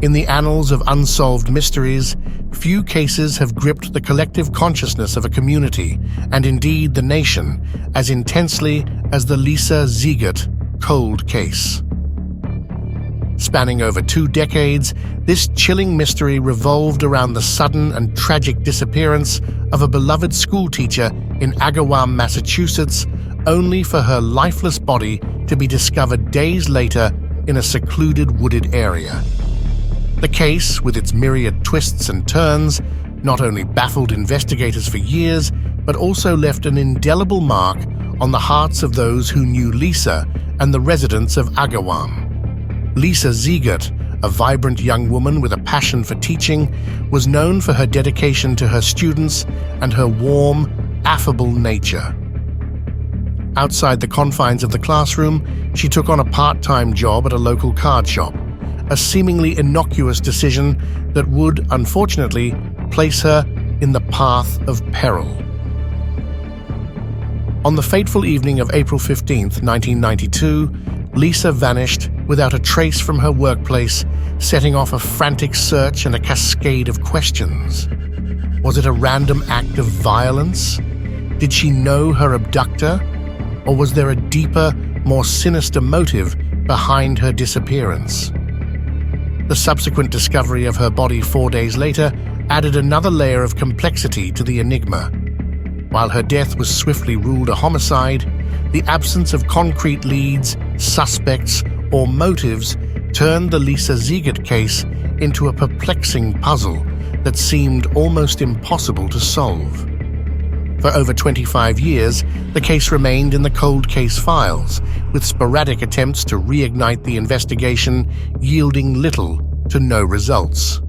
In the annals of unsolved mysteries, few cases have gripped the collective consciousness of a community, and indeed the nation, as intensely as the Lisa Ziegert cold case. Spanning over 2 decades, this chilling mystery revolved around the sudden and tragic disappearance of a beloved schoolteacher in Agawam, Massachusetts, only for her lifeless body to be discovered days later in a secluded wooded area. The case, with its myriad twists and turns, not only baffled investigators for years, but also left an indelible mark on the hearts of those who knew Lisa and the residents of Agawam. Lisa Ziegert, a vibrant young woman with a passion for teaching, was known for her dedication to her students and her warm, affable nature. Outside the confines of the classroom, she took on a part-time job at a local card shop, a seemingly innocuous decision that would, unfortunately, place her in the path of peril. On the fateful evening of April 15, 1992, Lisa vanished without a trace from her workplace, setting off a frantic search and a cascade of questions. Was it a random act of violence? Did she know her abductor? Or was there a deeper, more sinister motive behind her disappearance? The subsequent discovery of her body 4 days later added another layer of complexity to the enigma. While her death was swiftly ruled a homicide, the absence of concrete leads, suspects, or motives turned the Lisa Ziegert case into a perplexing puzzle that seemed almost impossible to solve. For over 25 years, the case remained in the cold case files, with sporadic attempts to reignite the investigation yielding little to no results.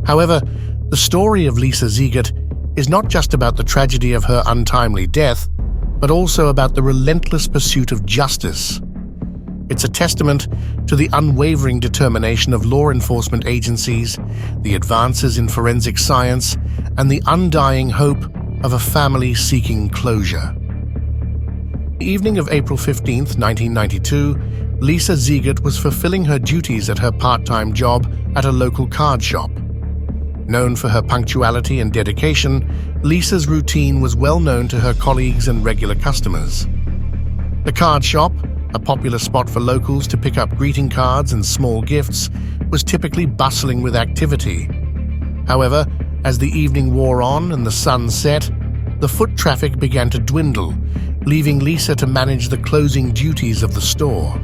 However, the story of Lisa Ziegert is not just about the tragedy of her untimely death, but also about the relentless pursuit of justice. It's a testament to the unwavering determination of law enforcement agencies, the advances in forensic science, and the undying hope of a family seeking closure. The evening of April 15, 1992, Lisa Ziegert was fulfilling her duties at her part-time job at a local card shop. Known for her punctuality and dedication, Lisa's routine was well known to her colleagues and regular customers. The card shop, a popular spot for locals to pick up greeting cards and small gifts, was typically bustling with activity. However, as the evening wore on and the sun set, the foot traffic began to dwindle, leaving Lisa to manage the closing duties of the store.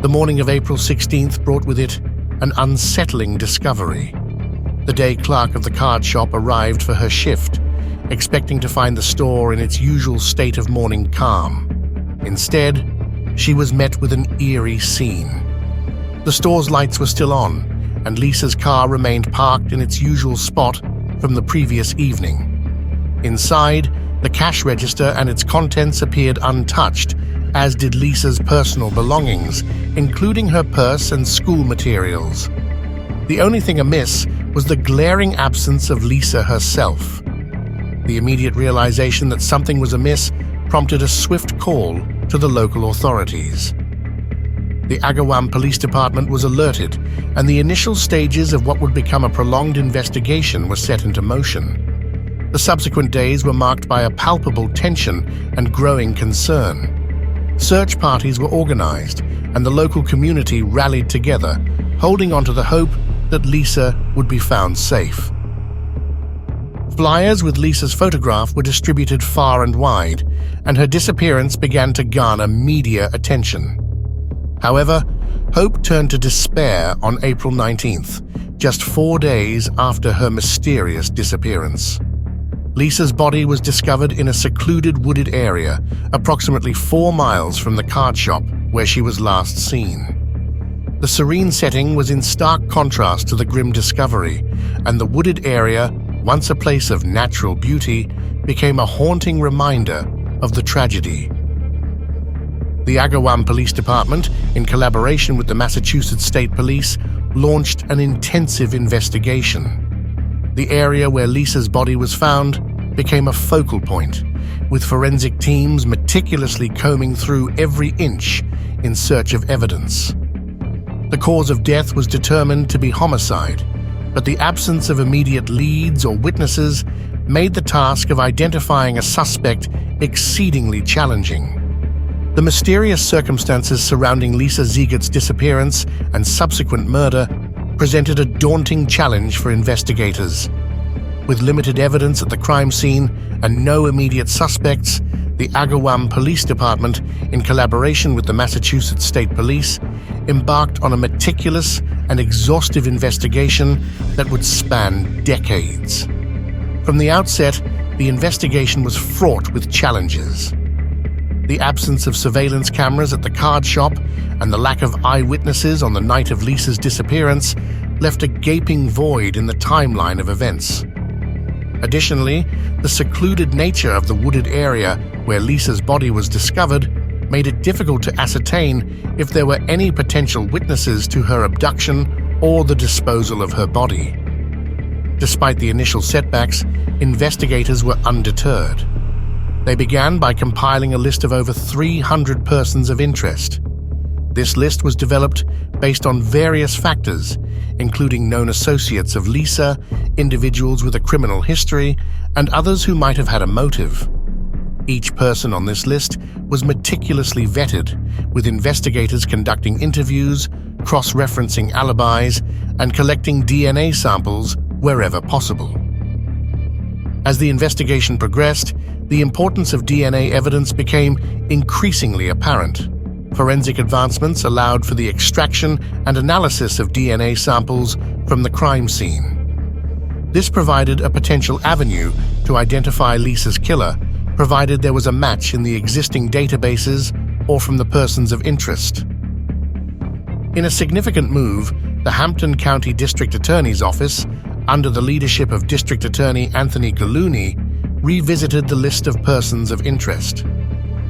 The morning of April 16th brought with it an unsettling discovery. The day clerk of the card shop arrived for her shift, expecting to find the store in its usual state of morning calm. Instead, she was met with an eerie scene. The store's lights were still on, and Lisa's car remained parked in its usual spot from the previous evening. Inside, the cash register and its contents appeared untouched, as did Lisa's personal belongings, including her purse and school materials. The only thing amiss was the glaring absence of Lisa herself. The immediate realization that something was amiss prompted a swift call to the local authorities. The Agawam Police Department was alerted, and the initial stages of what would become a prolonged investigation were set into motion. The subsequent days were marked by a palpable tension and growing concern. Search parties were organized, and the local community rallied together, holding on to the hope that Lisa would be found safe. Flyers with Lisa's photograph were distributed far and wide, and her disappearance began to garner media attention. However, hope turned to despair on April 19th, just 4 days after her mysterious disappearance. Lisa's body was discovered in a secluded wooded area, approximately 4 miles from the card shop where she was last seen. The serene setting was in stark contrast to the grim discovery, and the wooded area, once a place of natural beauty, became a haunting reminder of the tragedy. The Agawam Police Department, in collaboration with the Massachusetts State Police, launched an intensive investigation. The area where Lisa's body was found became a focal point, with forensic teams meticulously combing through every inch in search of evidence. The cause of death was determined to be homicide, but the absence of immediate leads or witnesses made the task of identifying a suspect exceedingly challenging. The mysterious circumstances surrounding Lisa Ziegert's disappearance and subsequent murder presented a daunting challenge for investigators. With limited evidence at the crime scene and no immediate suspects, the Agawam Police Department, in collaboration with the Massachusetts State Police, embarked on a meticulous and exhaustive investigation that would span decades. From the outset, the investigation was fraught with challenges. The absence of surveillance cameras at the card shop and the lack of eyewitnesses on the night of Lisa's disappearance left a gaping void in the timeline of events. Additionally, the secluded nature of the wooded area where Lisa's body was discovered made it difficult to ascertain if there were any potential witnesses to her abduction or the disposal of her body. Despite the initial setbacks, investigators were undeterred. They began by compiling a list of over 300 persons of interest. This list was developed based on various factors, including known associates of Lisa, individuals with a criminal history, and others who might have had a motive. Each person on this list was meticulously vetted, with investigators conducting interviews, cross-referencing alibis, and collecting DNA samples wherever possible. As the investigation progressed, the importance of DNA evidence became increasingly apparent. Forensic advancements allowed for the extraction and analysis of DNA samples from the crime scene. This provided a potential avenue to identify Lisa's killer, provided there was a match in the existing databases or from the persons of interest. In a significant move, the Hampton County District Attorney's Office, under the leadership of District Attorney Anthony Gallooni, revisited the list of persons of interest.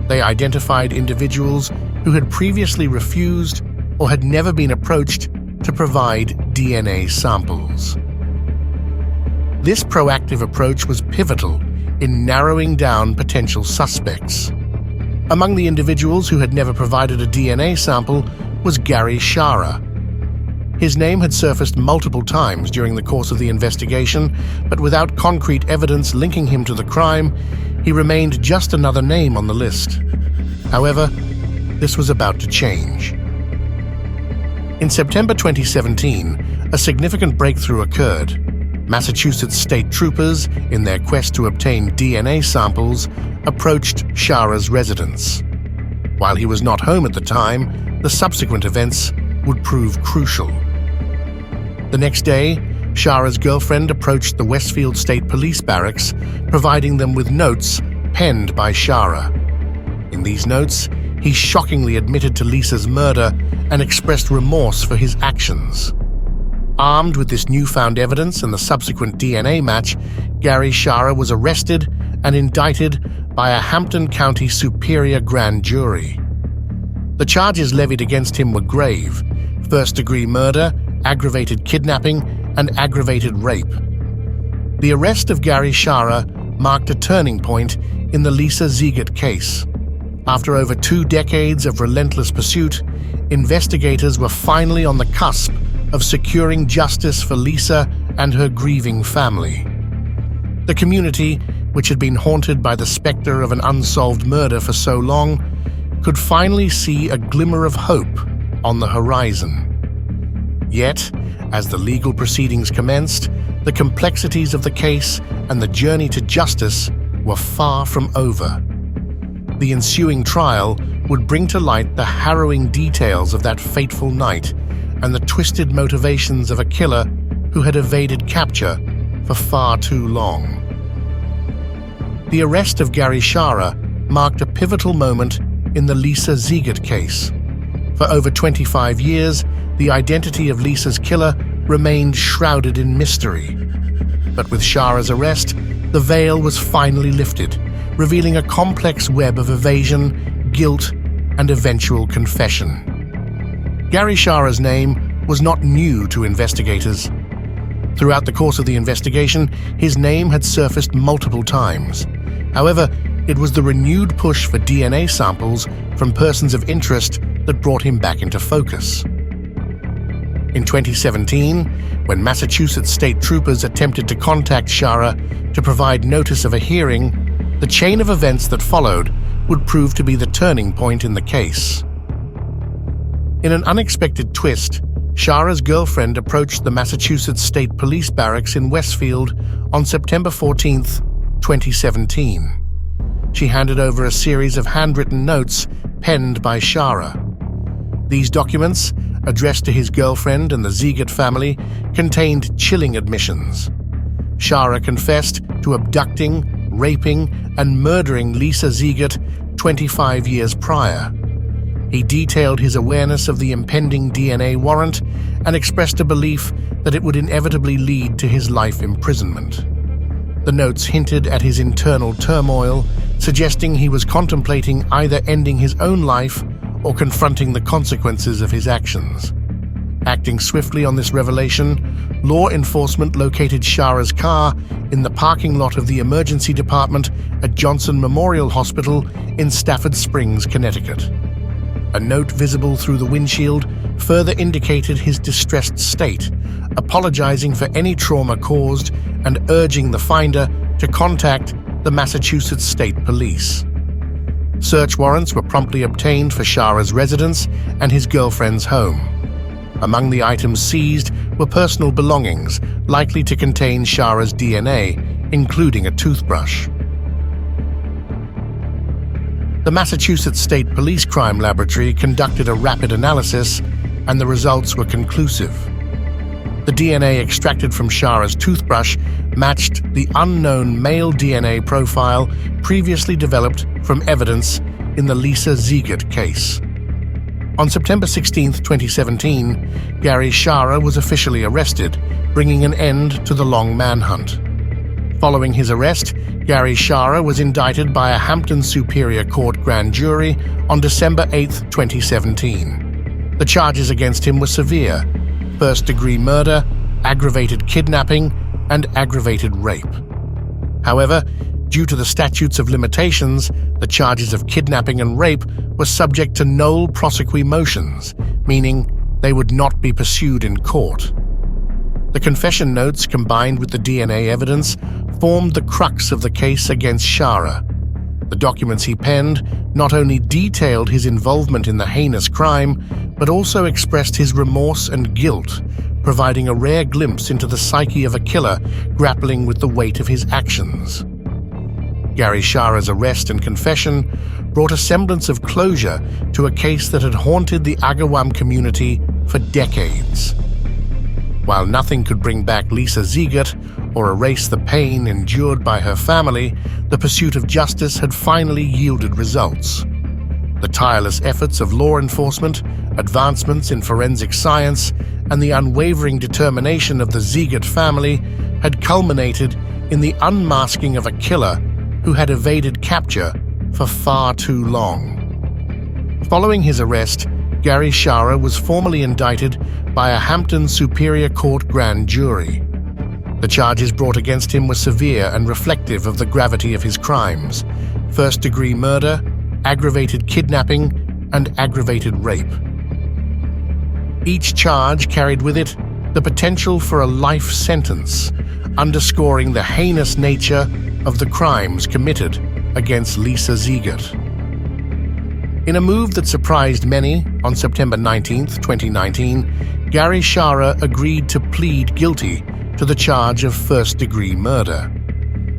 They identified individuals who had previously refused or had never been approached to provide DNA samples. This proactive approach was pivotal in narrowing down potential suspects. Among the individuals who had never provided a DNA sample was Gary Shara. His name had surfaced multiple times during the course of the investigation, but without concrete evidence linking him to the crime, he remained just another name on the list. However, this was about to change. In September 2017, a significant breakthrough occurred. Massachusetts state troopers, in their quest to obtain DNA samples, approached Shara's residence. While he was not home at the time, the subsequent events would prove crucial. The next day, Shara's girlfriend approached the Westfield State Police Barracks, providing them with notes penned by Shara. In these notes, he shockingly admitted to Lisa's murder and expressed remorse for his actions. Armed with this newfound evidence and the subsequent DNA match, Gary Shara was arrested and indicted by a Hampton County Superior Grand Jury. The charges levied against him were grave: first-degree murder, aggravated kidnapping, and aggravated rape. The arrest of Gary Shara marked a turning point in the Lisa Ziegert case. After over 2 decades of relentless pursuit, investigators were finally on the cusp of securing justice for Lisa and her grieving family. The community, which had been haunted by the specter of an unsolved murder for so long, could finally see a glimmer of hope on the horizon. Yet, as the legal proceedings commenced, the complexities of the case and the journey to justice were far from over. The ensuing trial would bring to light the harrowing details of that fateful night and the twisted motivations of a killer who had evaded capture for far too long. The arrest of Gary Shara marked a pivotal moment in the Lisa Ziegert case. For over 25 years, the identity of Lisa's killer remained shrouded in mystery. But with Shara's arrest, the veil was finally lifted, revealing a complex web of evasion, guilt, and eventual confession. Gary Shara's name was not new to investigators. Throughout the course of the investigation, his name had surfaced multiple times. However, it was the renewed push for DNA samples from persons of interest that brought him back into focus. In 2017, when Massachusetts state troopers attempted to contact Shara to provide notice of a hearing, the chain of events that followed would prove to be the turning point in the case. In an unexpected twist, Shara's girlfriend approached the Massachusetts State Police Barracks in Westfield on September 14, 2017. She handed over a series of handwritten notes penned by Shara. These documents, addressed to his girlfriend and the Ziegert family, contained chilling admissions. Shara confessed to abducting, raping, and murdering Lisa Ziegert 25 years prior. He detailed his awareness of the impending DNA warrant and expressed a belief that it would inevitably lead to his life imprisonment. The notes hinted at his internal turmoil, suggesting he was contemplating either ending his own life or confronting the consequences of his actions. Acting swiftly on this revelation, law enforcement located Shara's car in the parking lot of the emergency department at Johnson Memorial Hospital in Stafford Springs, Connecticut. A note visible through the windshield further indicated his distressed state, apologizing for any trauma caused and urging the finder to contact the Massachusetts State Police. Search warrants were promptly obtained for Shara's residence and his girlfriend's home. Among the items seized were personal belongings likely to contain Shara's DNA, including a toothbrush. The Massachusetts State Police Crime Laboratory conducted a rapid analysis, and the results were conclusive. The DNA extracted from Shara's toothbrush matched the unknown male DNA profile previously developed from evidence in the Lisa Ziegert case. On September 16, 2017, Gary Shara was officially arrested, bringing an end to the long manhunt. Following his arrest, Gary Shara was indicted by a Hampton Superior Court grand jury on December 8, 2017. The charges against him were severe: first-degree murder, aggravated kidnapping, and aggravated rape. However, due to the statutes of limitations, the charges of kidnapping and rape were subject to nolle prosequi motions, meaning they would not be pursued in court. The confession notes, combined with the DNA evidence, formed the crux of the case against Shara. The documents he penned not only detailed his involvement in the heinous crime, but also expressed his remorse and guilt, providing a rare glimpse into the psyche of a killer grappling with the weight of his actions. Gary Shara's arrest and confession brought a semblance of closure to a case that had haunted the Agawam community for decades. While nothing could bring back Lisa Ziegert or erase the pain endured by her family, the pursuit of justice had finally yielded results. The tireless efforts of law enforcement, advancements in forensic science, and the unwavering determination of the Ziegert family had culminated in the unmasking of a killer who had evaded capture for far too long. Following his arrest, Gary Shara was formally indicted by a Hampton Superior Court grand jury. The charges brought against him were severe and reflective of the gravity of his crimes: first-degree murder, aggravated kidnapping, and aggravated rape. Each charge carried with it the potential for a life sentence, underscoring the heinous nature of the crimes committed against Lisa Ziegert. In a move that surprised many, on September 19, 2019, Gary Shara agreed to plead guilty to the charge of first-degree murder.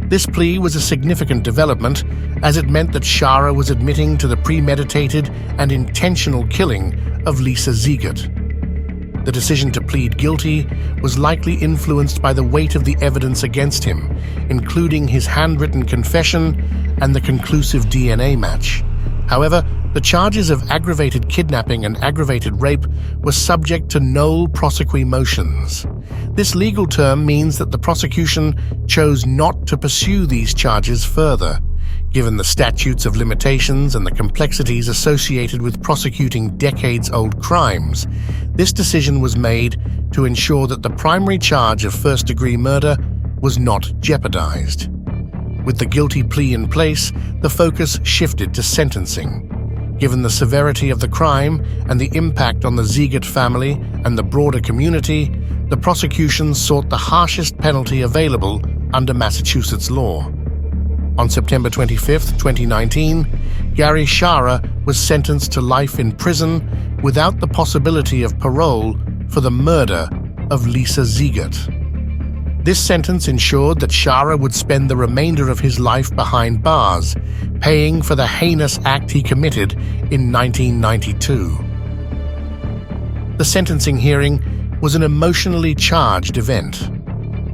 This plea was a significant development, as it meant that Shara was admitting to the premeditated and intentional killing of Lisa Ziegert. The decision to plead guilty was likely influenced by the weight of the evidence against him, including his handwritten confession and the conclusive DNA match. However, the charges of aggravated kidnapping and aggravated rape were subject to nolle prosequi motions. This legal term means that the prosecution chose not to pursue these charges further. Given the statutes of limitations and the complexities associated with prosecuting decades-old crimes, this decision was made to ensure that the primary charge of first-degree murder was not jeopardized. With the guilty plea in place, the focus shifted to sentencing. Given the severity of the crime and the impact on the Ziegert family and the broader community, the prosecution sought the harshest penalty available under Massachusetts law. On September 25, 2019, Gary Shara was sentenced to life in prison without the possibility of parole for the murder of Lisa Ziegert. This sentence ensured that Shara would spend the remainder of his life behind bars, paying for the heinous act he committed in 1992. The sentencing hearing was an emotionally charged event.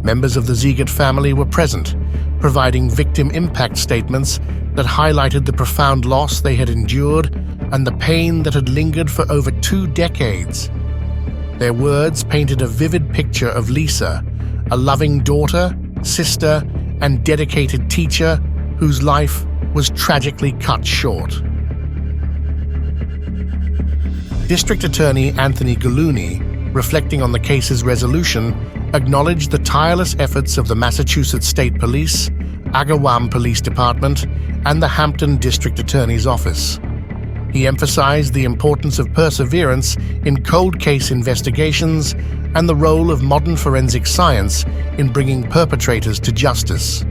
Members of the Ziegert family were present, providing victim impact statements that highlighted the profound loss they had endured and the pain that had lingered for over 2 decades. Their words painted a vivid picture of Lisa, a loving daughter, sister, and dedicated teacher whose life was tragically cut short. District Attorney Anthony Gallooni, reflecting on the case's resolution, acknowledged the tireless efforts of the Massachusetts State Police, Agawam Police Department, and the Hampton District Attorney's Office. He emphasized the importance of perseverance in cold case investigations and the role of modern forensic science in bringing perpetrators to justice.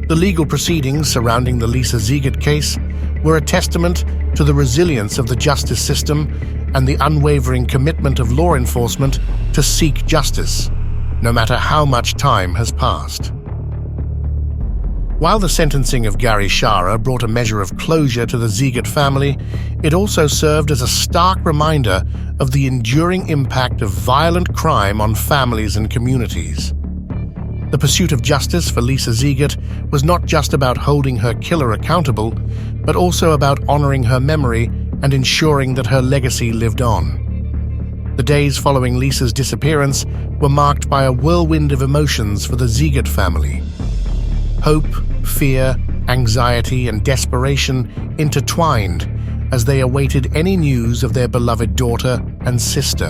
The legal proceedings surrounding the Lisa Ziegert case were a testament to the resilience of the justice system and the unwavering commitment of law enforcement to seek justice, no matter how much time has passed. While the sentencing of Gary Shara brought a measure of closure to the Ziegert family, it also served as a stark reminder of the enduring impact of violent crime on families and communities. The pursuit of justice for Lisa Ziegert was not just about holding her killer accountable, but also about honoring her memory and ensuring that her legacy lived on. The days following Lisa's disappearance were marked by a whirlwind of emotions for the Ziegert family. Hope, fear, anxiety, and desperation intertwined as they awaited any news of their beloved daughter and sister.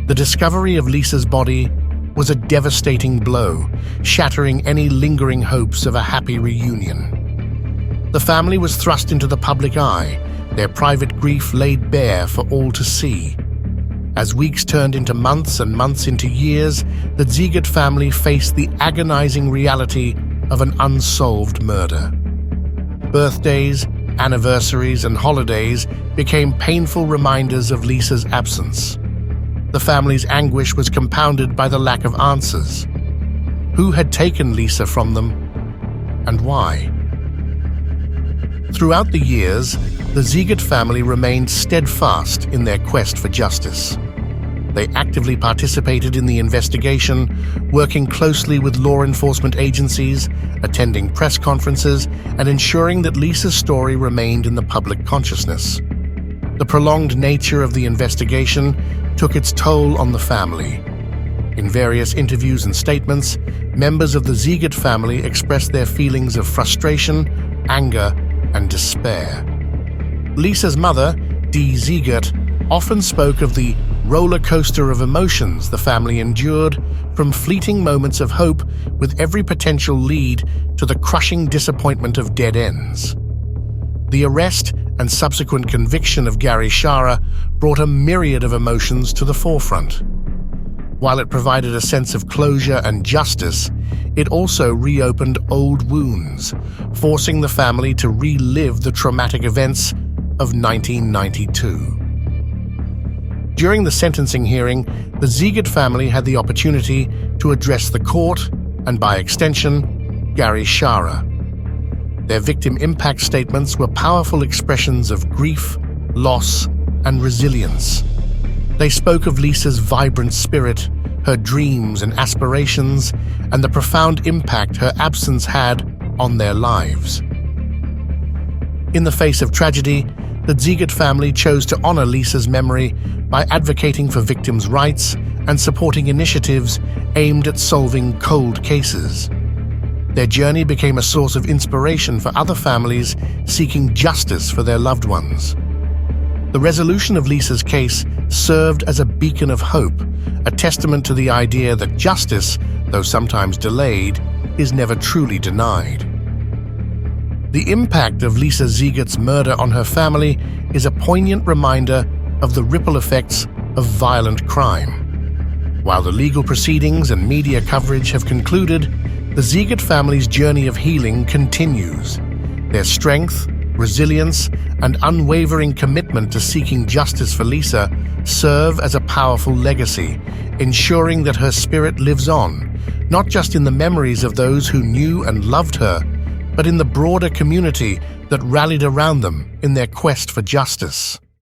The discovery of Lisa's body was a devastating blow, shattering any lingering hopes of a happy reunion. The family was thrust into the public eye, their private grief laid bare for all to see. As weeks turned into months and months into years, the Ziegert family faced the agonizing reality of an unsolved murder. Birthdays, anniversaries, and holidays became painful reminders of Lisa's absence. The family's anguish was compounded by the lack of answers. Who had taken Lisa from them, and why? Throughout the years, the Ziegert family remained steadfast in their quest for justice. They actively participated in the investigation, working closely with law enforcement agencies, attending press conferences, and ensuring that Lisa's story remained in the public consciousness. The prolonged nature of the investigation took its toll on the family. In various interviews and statements, members of the Ziegert family expressed their feelings of frustration, anger, and despair. Lisa's mother, Dee Ziegert, often spoke of the roller coaster of emotions the family endured, from fleeting moments of hope with every potential lead to the crushing disappointment of dead ends. The arrest and subsequent conviction of Gary Shara brought a myriad of emotions to the forefront. While it provided a sense of closure and justice, it also reopened old wounds, forcing the family to relive the traumatic events of 1992. During the sentencing hearing, the Ziegert family had the opportunity to address the court and, by extension, Gary Shara. Their victim impact statements were powerful expressions of grief, loss, and resilience. They spoke of Lisa's vibrant spirit, her dreams and aspirations, and the profound impact her absence had on their lives. In the face of tragedy, the Ziegert family chose to honor Lisa's memory by advocating for victims' rights and supporting initiatives aimed at solving cold cases. Their journey became a source of inspiration for other families seeking justice for their loved ones. The resolution of Lisa's case served as a beacon of hope, a testament to the idea that justice, though sometimes delayed, is never truly denied. The impact of Lisa Ziegert's murder on her family is a poignant reminder of the ripple effects of violent crime. While the legal proceedings and media coverage have concluded, the Ziegert family's journey of healing continues. Their strength, resilience, and unwavering commitment to seeking justice for Lisa serve as a powerful legacy, ensuring that her spirit lives on, not just in the memories of those who knew and loved her, but in the broader community that rallied around them in their quest for justice.